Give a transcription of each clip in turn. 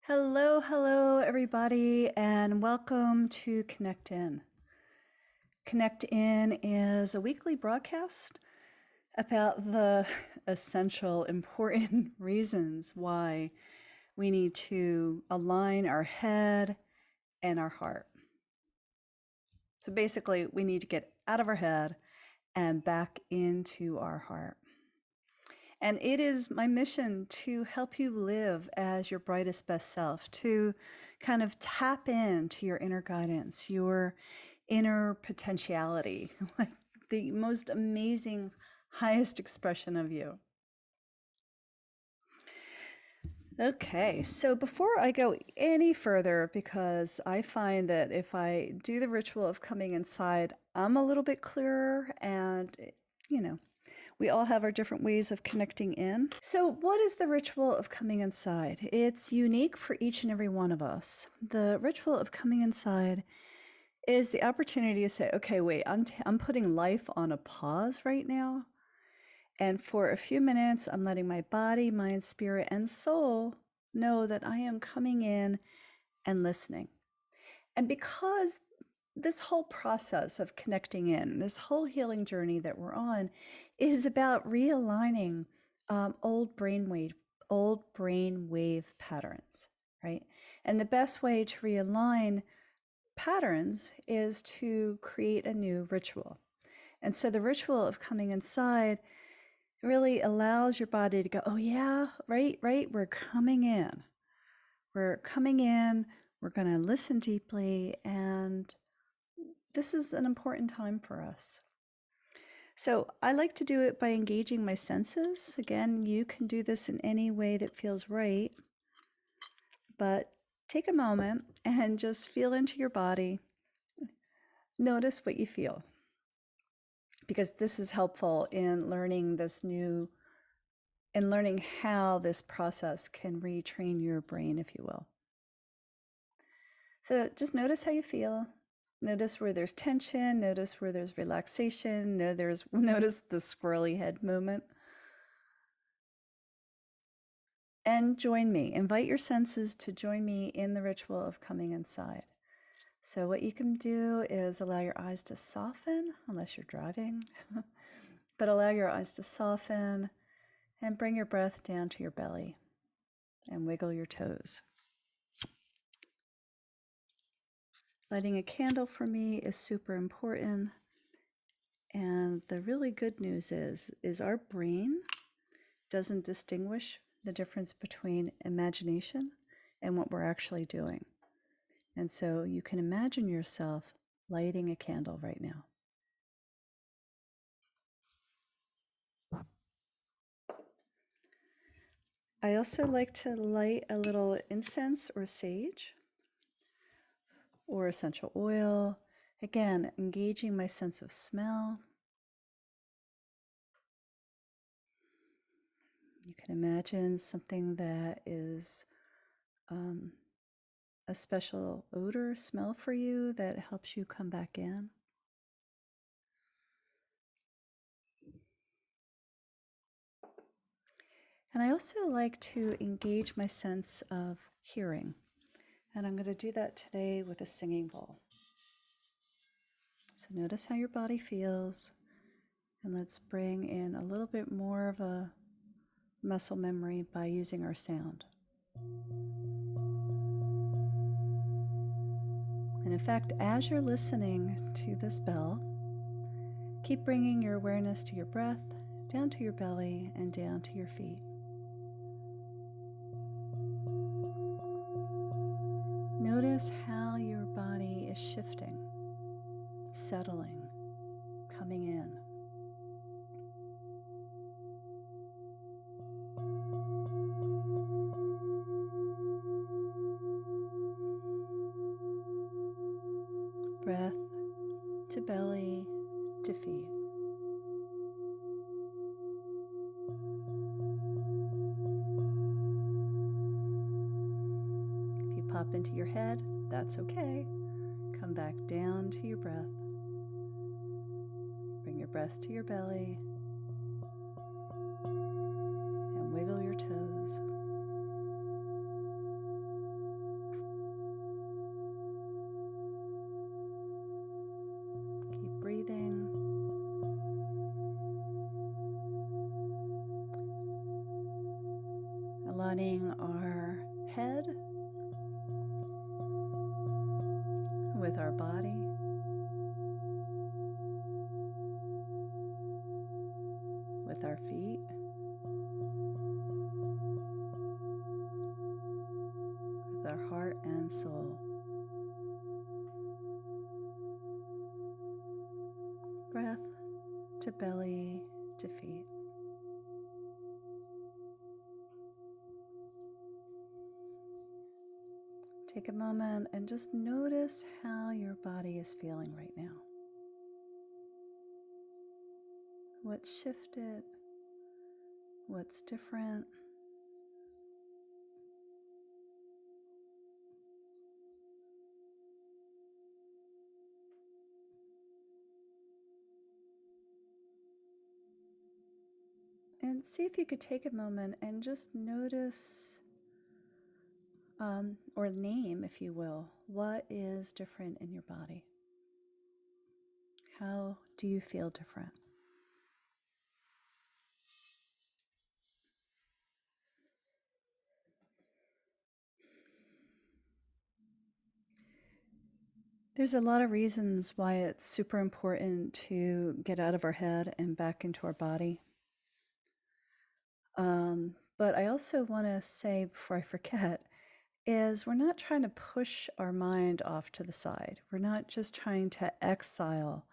Hello, hello, everybody, and welcome to Connect In. Connect In is a weekly broadcast about the essential, important reasons why we need to align our head and our heart. So basically, we need to get out of our head and back into our heart. And it is my mission to help you live as your brightest, best self, to kind of tap into your inner guidance, your inner potentiality, like the most amazing, highest expression of you. Okay, so before I go any further, because I find that if I do the ritual of coming inside, I'm a little bit clearer and, you know, we all have our different ways of connecting in. So, what is the ritual of coming inside? It's unique for each and every one of us. The ritual of coming inside is the opportunity to say, okay, wait, I'm putting life on a pause right now. And for a few minutes, I'm letting my body, mind, spirit, and soul know that I am coming in and listening. And because this whole process of connecting in, this whole healing journey that we're on, is about realigning old brainwave patterns, right? And the best way to realign patterns is to create a new ritual. And so the ritual of coming inside really allows your body to go, oh yeah, right, we're coming in. We're coming in, we're going to listen deeply, and this is an important time for us. So I like to do it by engaging my senses. Again, you can do this in any way that feels right, but take a moment and just feel into your body. Notice what you feel, because this is helpful in learning learning how this process can retrain your brain, if you will. So just notice how you feel. Notice where there's tension, notice where there's relaxation, notice the squirrely head movement. And join me. Invite your senses to join me in the ritual of coming inside. So what you can do is allow your eyes to soften, unless you're driving, but allow your eyes to soften and bring your breath down to your belly and wiggle your toes. Lighting a candle for me is super important. And the really good news is our brain doesn't distinguish the difference between imagination and what we're actually doing. And so you can imagine yourself lighting a candle right now. I also like to light a little incense or sage or essential oil. Again, engaging my sense of smell. You can imagine something that is a special odor, smell for you that helps you come back in. And I also like to engage my sense of hearing. And I'm going to do that today with a singing bowl. So notice how your body feels. And let's bring in a little bit more of a muscle memory by using our sound. And in fact, as you're listening to this bell, keep bringing your awareness to your breath, down to your belly, and down to your feet. Notice how your body is shifting, settling, coming in. Breath to belly to feet. If you pop into your head, that's okay. Come back down to your breath. Bring your breath to your belly and wiggle your toes. aligning our head with our body, with our feet, with our heart and soul. Breath to belly to feet. Take a moment and just notice how your body is feeling right now. What's shifted? What's different? And see if you could take a moment and just notice, or name, if you will, what is different in your body. How do you feel different? There's a lot of reasons why it's super important to get out of our head and back into our body. But I also want to say before I forget, is we're not trying to push our mind off to the side. We're not just trying to exile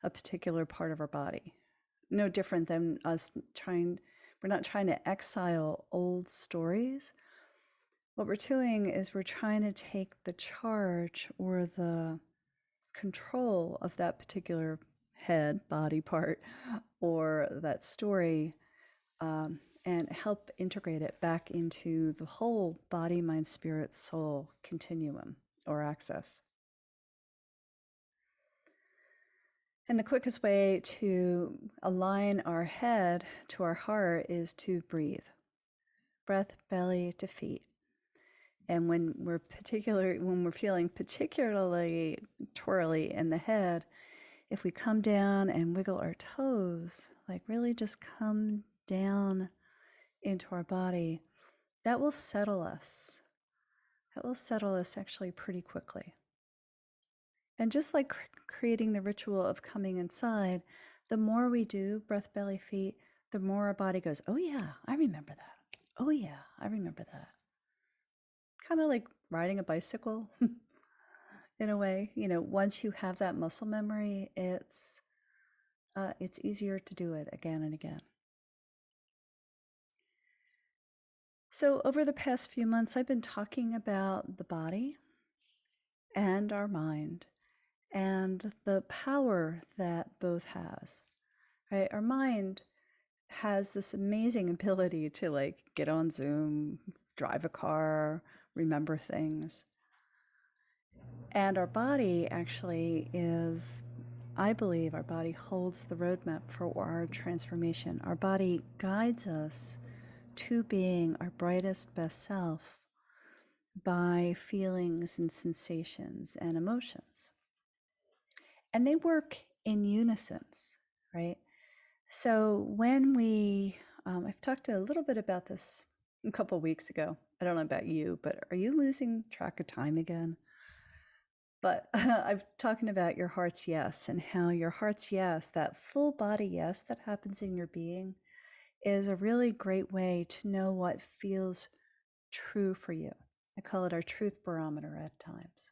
a particular part of our body. No different than we're not trying to exile old stories. What we're doing is we're trying to take the charge or the control of that particular head, body part, or that story, and help integrate it back into the whole body, mind, spirit, soul continuum or axis. And the quickest way to align our head to our heart is to breathe. Breath, belly to feet. And when we're feeling particularly twirly in the head, if we come down and wiggle our toes, like really just come down into our body, that will settle us. That will settle us actually pretty quickly. And just like creating the ritual of coming inside, the more we do breath, belly, feet, the more our body goes, oh yeah, I remember that. Oh yeah, I remember that. Kind of like riding a bicycle in a way. Once you have that muscle memory, it's easier to do it again and again. So over the past few months, I've been talking about the body and our mind and the power that both has, right? Our mind has this amazing ability to like get on Zoom, drive a car, remember things. And our body actually I believe our body holds the roadmap for our transformation. Our body guides us to being our brightest, best self by feelings and sensations and emotions. And they work in unison, right? So when I've talked a little bit about this a couple of weeks ago. I don't know about you, but are you losing track of time again? But I'm talking about your heart's yes and how your heart's yes, that full body yes that happens in your being, is a really great way to know what feels true for you. I call it our truth barometer at times.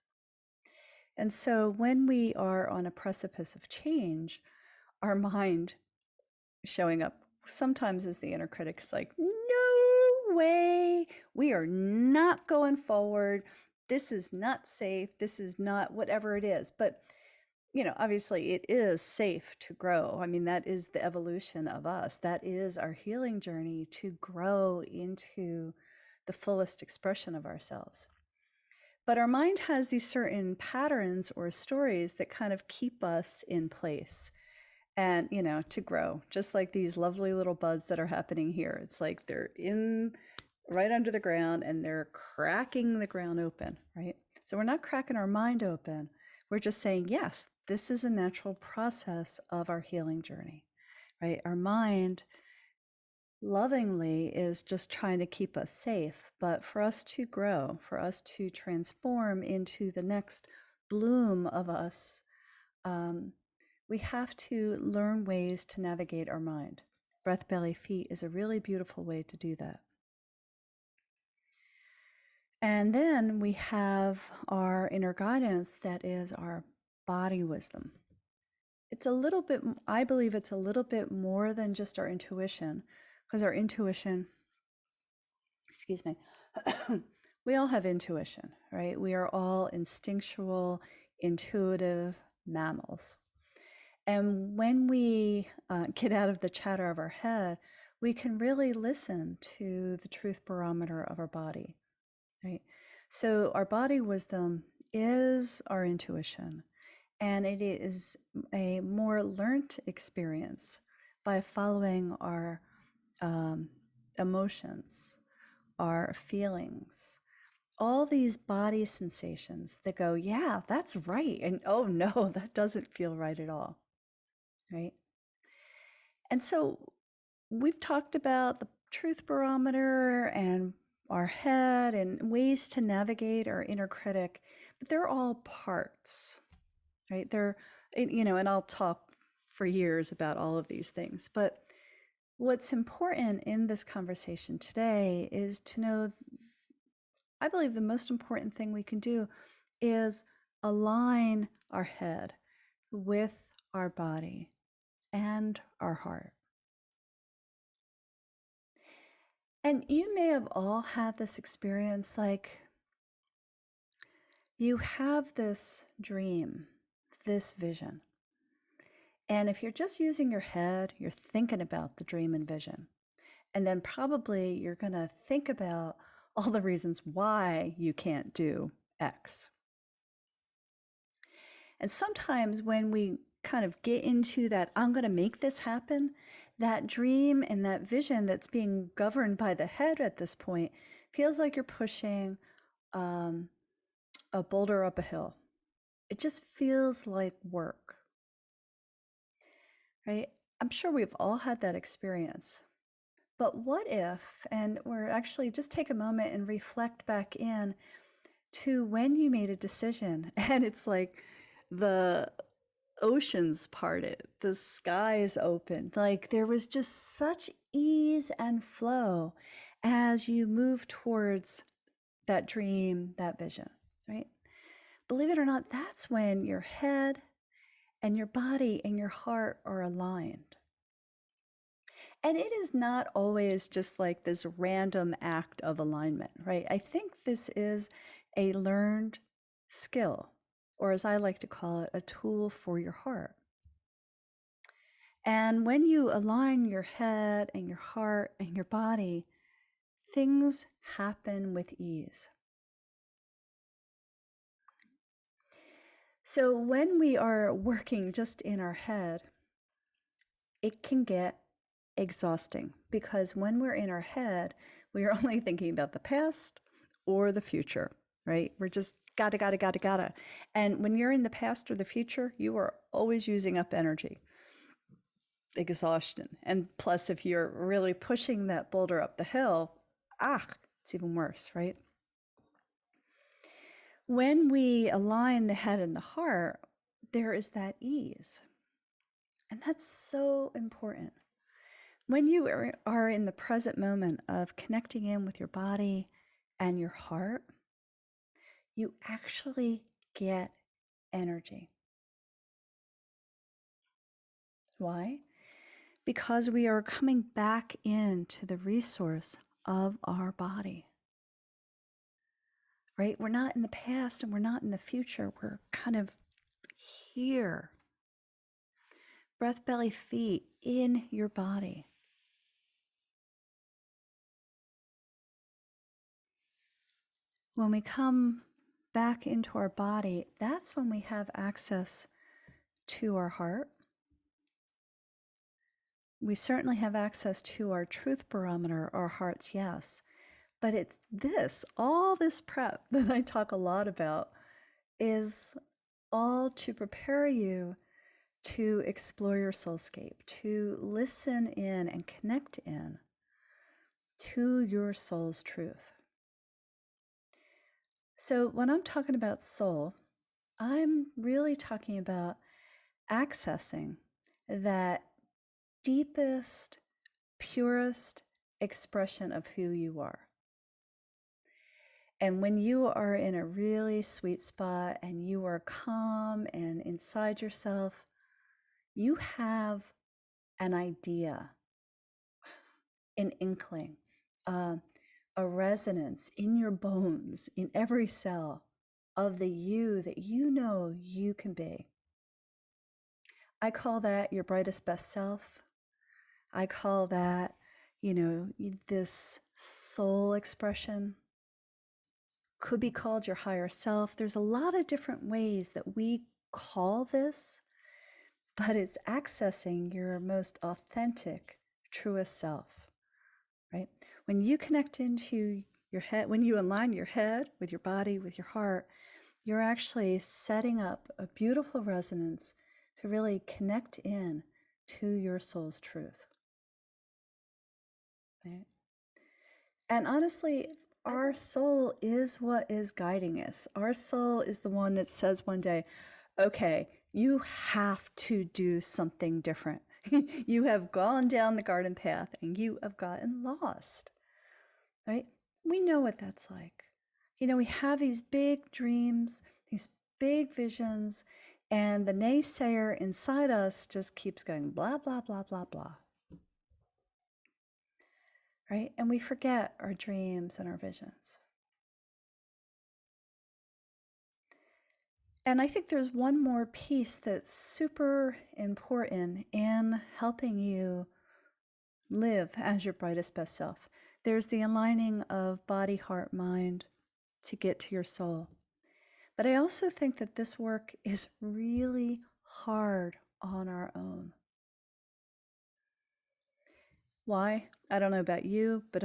And so when we are on a precipice of change, our mind showing up sometimes as the inner critic's like, no way, we are not going forward. This is not safe. This is not whatever it is. But, obviously it is safe to grow. I mean, that is the evolution of us. That is our healing journey, to grow into the fullest expression of ourselves. But our mind has these certain patterns or stories that kind of keep us in place and, to grow, just like these lovely little buds that are happening here. It's like they're in right under the ground and they're cracking the ground open, right? So we're not cracking our mind open. We're just saying, yes, this is a natural process of our healing journey, right? Our mind lovingly is just trying to keep us safe. But for us to grow, for us to transform into the next bloom of us, um, we have to learn ways to navigate our mind. Breath, belly, feet is a really beautiful way to do that. And then we have our inner guidance that is our body wisdom. It's a little bit, I believe it's a little bit more than just our intuition, because our intuition, excuse me, we all have intuition, right? We are all instinctual, intuitive mammals. And when we get out of the chatter of our head, we can really listen to the truth barometer of our body, right? So our body wisdom is our intuition, and it is a more learned experience by following our emotions, our feelings, all these body sensations that go, yeah, that's right. And oh no, that doesn't feel right at all, right? And so we've talked about the truth barometer and our head and ways to navigate our inner critic, but they're all parts, right? They're, and I'll talk for years about all of these things. But what's important in this conversation today is to know, I believe the most important thing we can do is align our head with our body and our heart. And you may have all had this experience, like you have this dream, this vision. And if you're just using your head, you're thinking about the dream and vision. And then probably you're going to think about all the reasons why you can't do X. And sometimes when we kind of get into that, I'm going to make this happen, that dream and that vision that's being governed by the head at this point feels like you're pushing a boulder up a hill. It just feels like work, right? I'm sure we've all had that experience. But what if, and we're actually just take a moment and reflect back in to when you made a decision and it's like the oceans parted, the skies opened, like there was just such ease and flow as you move towards that dream, that vision, right? Believe it or not, that's when your head and your body and your heart are aligned. And it is not always just like this random act of alignment, right? I think this is a learned skill, or as I like to call it, a tool for your heart. And when you align your head and your heart and your body, things happen with ease. So when we are working just in our head, it can get exhausting because when we're in our head, we are only thinking about the past or the future, right? We're just gotta. And when you're in the past or the future, you are always using up energy, exhaustion. And plus, if you're really pushing that boulder up the hill, it's even worse, right? When we align the head and the heart, there is that ease. And that's so important. When you are in the present moment of connecting in with your body and your heart, you actually get energy. Why? Because we are coming back into the resource of our body, right? We're not in the past and we're not in the future. We're kind of here. Breath, belly, feet in your body. When we come back into our body, that's when we have access to our heart. We certainly have access to our truth barometer, our hearts, yes. But it's all this prep that I talk a lot about is all to prepare you to explore your soulscape, to listen in and connect in to your soul's truth. So when I'm talking about soul, I'm really talking about accessing that deepest, purest expression of who you are. And when you are in a really sweet spot and you are calm and inside yourself, you have an idea, an inkling, uh, a resonance in your bones, in every cell of the you that you know you can be. I call that your brightest best self. I call that, this soul expression. Could be called your higher self. There's a lot of different ways that we call this, but it's accessing your most authentic, truest self, right? When you connect into your head, when you align your head with your body, with your heart, you're actually setting up a beautiful resonance to really connect in to your soul's truth. Right? And honestly, our soul is what is guiding us. Our soul is the one that says one day, okay, you have to do something different. You have gone down the garden path and you have gotten lost, right? We know what that's like. We have these big dreams, these big visions, and the naysayer inside us just keeps going blah, blah, blah, blah, blah. Right? And we forget our dreams and our visions. And I think there's one more piece that's super important in helping you live as your brightest best self. There's the aligning of body, heart, mind to get to your soul. But I also think that this work is really hard on our own. Why? I don't know about you, but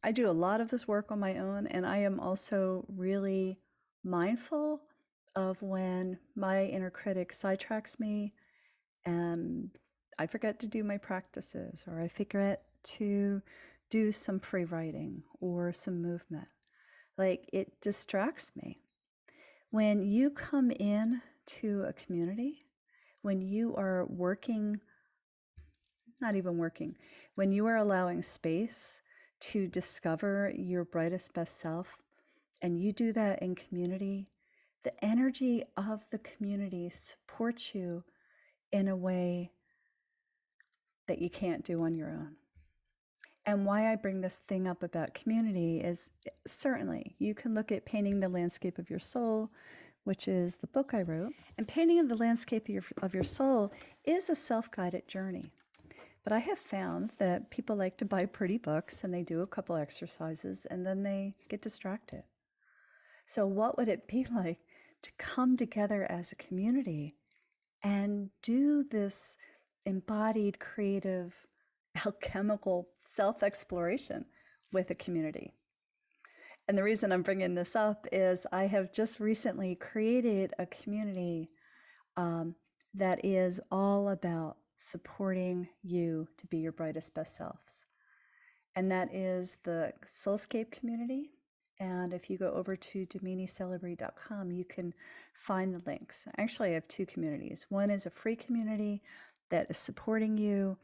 I do a lot of this work on my own, and I am also really mindful of when my inner critic sidetracks me and I forget to do my practices, or I forget to do some free writing or some movement. Like, it distracts me. When you come in to a community, when you are working, not even working, when you are allowing space to discover your brightest best self, and you do that in community, the energy of the community supports you in a way that you can't do on your own. And why I bring this thing up about community is certainly you can look at Painting the Landscape of Your Soul, which is the book I wrote. And Painting the Landscape of your Soul is a self-guided journey. But I have found that people like to buy pretty books and they do a couple exercises and then they get distracted. So what would it be like to come together as a community and do this embodied, creative, alchemical self-exploration with a community? And the reason I'm bringing this up is I have just recently created a community that is all about supporting you to be your brightest best selves. And that is the Soulscape community. And if you go over to dominicelebrate.com, you can find the links. Actually, I have two communities. One is a free community that is supporting you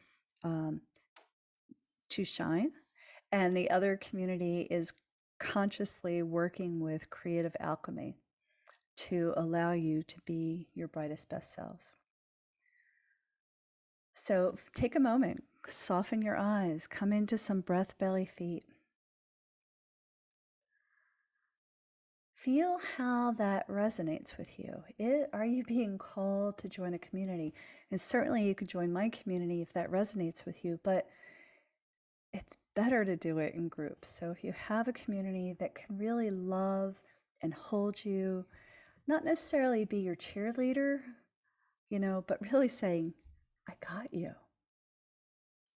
to shine. And the other community is consciously working with creative alchemy to allow you to be your brightest best selves. So take a moment, soften your eyes, come into some breath, belly, feet. Feel how that resonates with you. Are you being called to join a community? And certainly you could join my community if that resonates with you, but it's better to do it in groups. So if you have a community that can really love and hold you, not necessarily be your cheerleader, but really saying, I got you.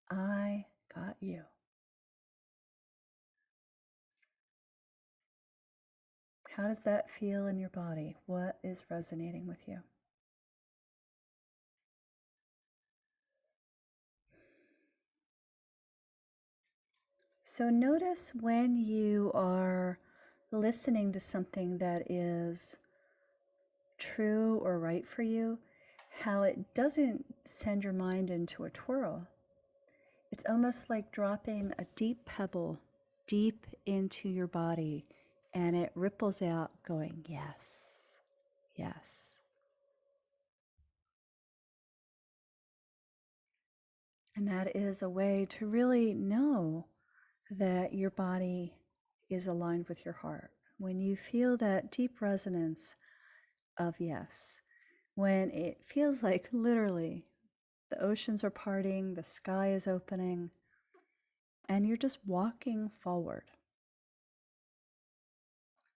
I got you. How does that feel in your body? What is resonating with you? So notice when you are listening to something that is true or right for you, how it doesn't send your mind into a twirl. It's almost like dropping a deep pebble deep into your body, and it ripples out going, yes, yes. And that is a way to really know that your body is aligned with your heart. When you feel that deep resonance of yes, when it feels like literally the oceans are parting, the sky is opening, and you're just walking forward.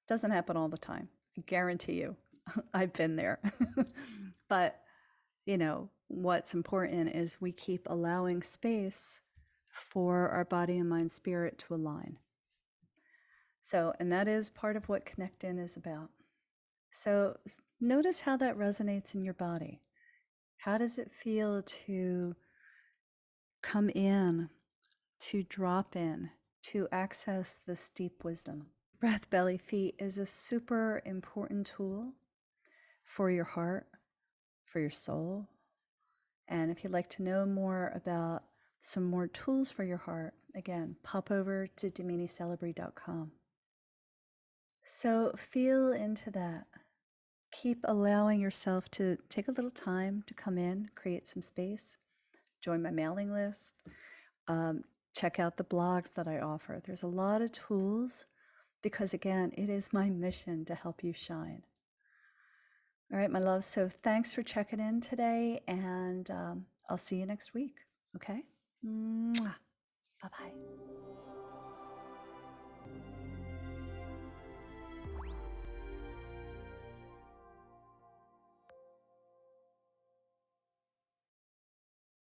Doesn't happen all the time. I guarantee you. I've been there. But, what's important is we keep allowing space for our body and mind spirit to align. So, and that is part of what Connect In is about. So, notice how that resonates in your body. How does it feel to come in, to drop in, to access this deep wisdom? Breath, belly, feet is a super important tool for your heart, for your soul. And if you'd like to know more about some more tools for your heart, again, pop over to DaminiCelebrate.com. So feel into that. Keep allowing yourself to take a little time to come in, create some space, join my mailing list, check out the blogs that I offer. There's a lot of tools because, again, it is my mission to help you shine. All right, my love. So thanks for checking in today, and I'll see you next week. Okay? Mwah. Bye-bye.